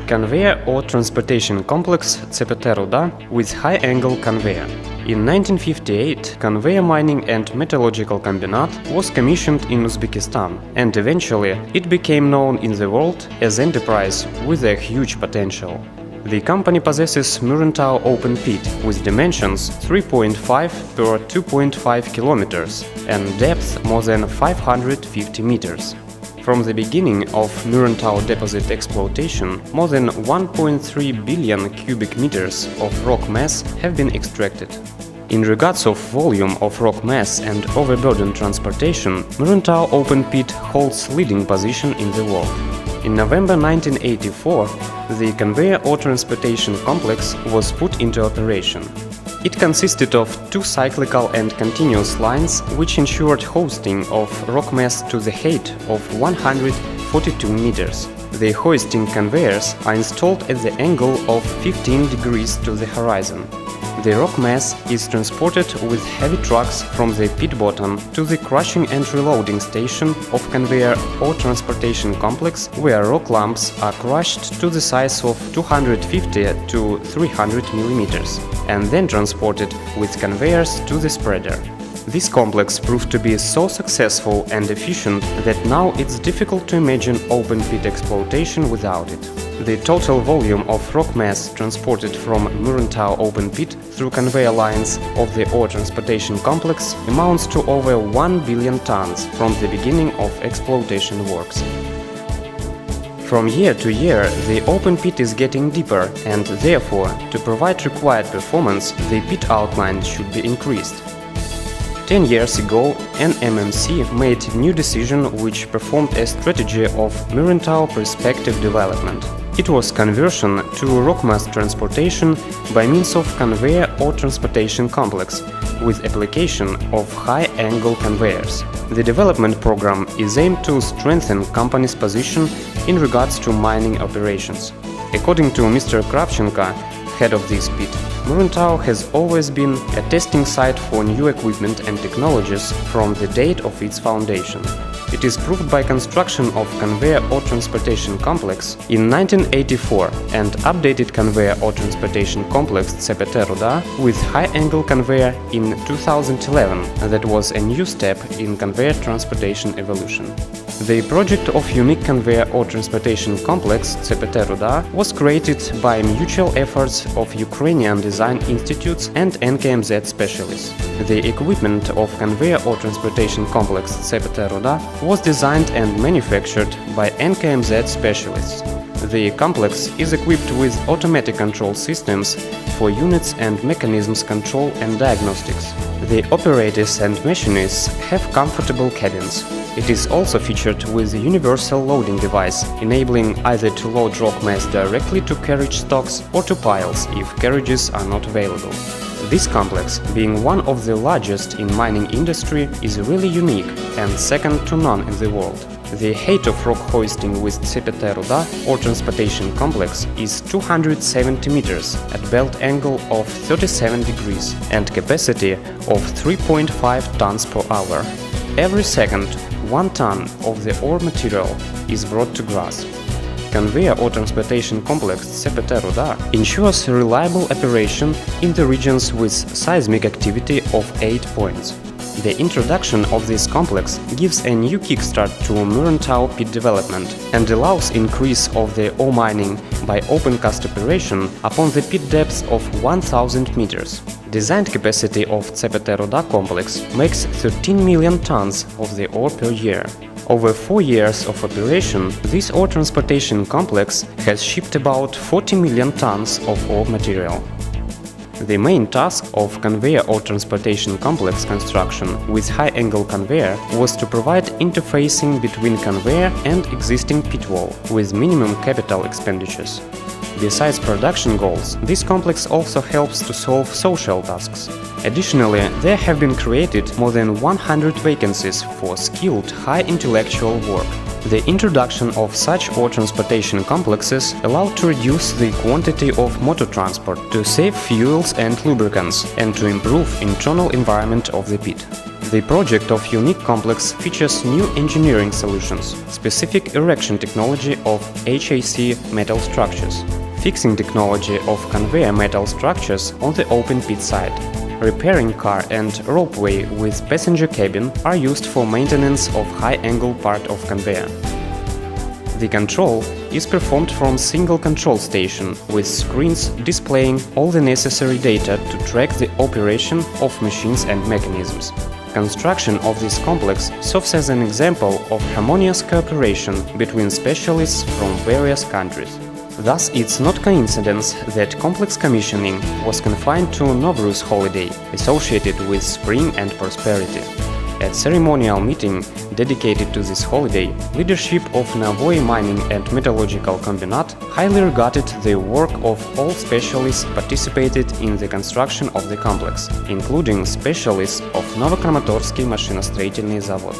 Conveyor or transportation complex ЦПТ Руда with high-angle conveyor. In 1958, Conveyor Mining and Metallurgical Combinat was commissioned in Uzbekistan, and eventually it became known in the world as enterprise with a huge potential. The company possesses Muruntau open pit with dimensions 3.5 per 2.5 kilometers and depth more than 550 meters. From the beginning of Muruntau deposit exploitation, more than 1.3 billion cubic meters of rock mass have been extracted. In regards of volume of rock mass and overburden transportation, Muruntau open pit holds leading position in the world. In November 1984, the conveyor or transportation complex was put into operation. It consisted of two cyclical and continuous lines which ensured hosting of rock mass to the height of 142 meters. The hoisting conveyors are installed at the angle of 15 degrees to the horizon. The rock mass is transported with heavy trucks from the pit bottom to the crushing and reloading station of conveyor or transportation complex, where rock lumps are crushed to the size of 250 to 300 mm and then transported with conveyors to the spreader. This complex proved to be so successful and efficient that now it's difficult to imagine open pit exploitation without it. The total volume of rock mass transported from Muruntau open pit through conveyor lines of the ore transportation complex amounts to over 1 billion tons from the beginning of exploitation works. From year to year, the open pit is getting deeper, and therefore, to provide required performance, the pit outline should be increased. 10 years ago, an MMC made a new decision which performed a strategy of Muruntau perspective development. It was conversion to rock mass transportation by means of conveyor or transportation complex, with application of high-angle conveyors. The development program is aimed to strengthen company's position in regards to mining operations. According to Mr. Kravchenko, head of this pit, Muruntau has always been a testing site for new equipment and technologies from the date of its foundation. It is proved by construction of conveyor or transportation complex in 1984 and updated conveyor or transportation complex ЦПТ Руда with high-angle conveyor in 2011. That was a new step in conveyor transportation evolution. The project of unique conveyor or transportation complex ЦПТ Руда was created by mutual efforts of Ukrainian design institutes and NKMZ specialists. The equipment of conveyor or transportation complex ЦПТ Руда was designed and manufactured by NKMZ specialists. The complex is equipped with automatic control systems for units and mechanisms control and diagnostics. The operators and machinists have comfortable cabins. It is also featured with a universal loading device, enabling either to load rock mass directly to carriage stocks or to piles if carriages are not available. This complex, being one of the largest in mining industry, is really unique and second to none in the world. The height of rock hoisting with ЦПТ Руда or transportation complex is 270 meters at belt angle of 37 degrees and capacity of 3.5 tons per hour. Every second, 1 ton of the ore material is brought to grass. Conveyor or transportation complex ЦПТ Руда ensures reliable operation in the regions with seismic activity of 8 points. The introduction of this complex gives a new kickstart to Muruntau pit development and allows increase of the ore mining by open cast operation upon the pit depth of 1000 meters. Designed capacity of ЦПТ Руда complex makes 13 million tons of the ore per year. Over 4 years of operation, this ore transportation complex has shipped about 40 million tons of ore material. The main task of conveyor or transportation complex construction with high-angle conveyor was to provide interfacing between conveyor and existing pit wall with minimum capital expenditures. Besides production goals, this complex also helps to solve social tasks. Additionally, there have been created more than 100 vacancies for skilled high intellectual work. The introduction of such ore transportation complexes allowed to reduce the quantity of motor transport, to save fuels and lubricants, and to improve internal environment of the pit. The project of unique complex features new engineering solutions, specific erection technology of HAC metal structures, fixing technology of conveyor metal structures on the open pit side. Repairing car and ropeway with passenger cabin are used for maintenance of high-angle part of conveyor. The control is performed from single control station with screens displaying all the necessary data to track the operation of machines and mechanisms. Construction of this complex serves as an example of harmonious cooperation between specialists from various countries. Thus, it's not coincidence that complex commissioning was confined to Nowruz holiday, associated with spring and prosperity. At ceremonial meeting dedicated to this holiday, leadership of Novy Mining and Metallurgical Combinat highly regarded the work of all specialists participated in the construction of the complex, including specialists of Новокраматорский машиностроительный завод.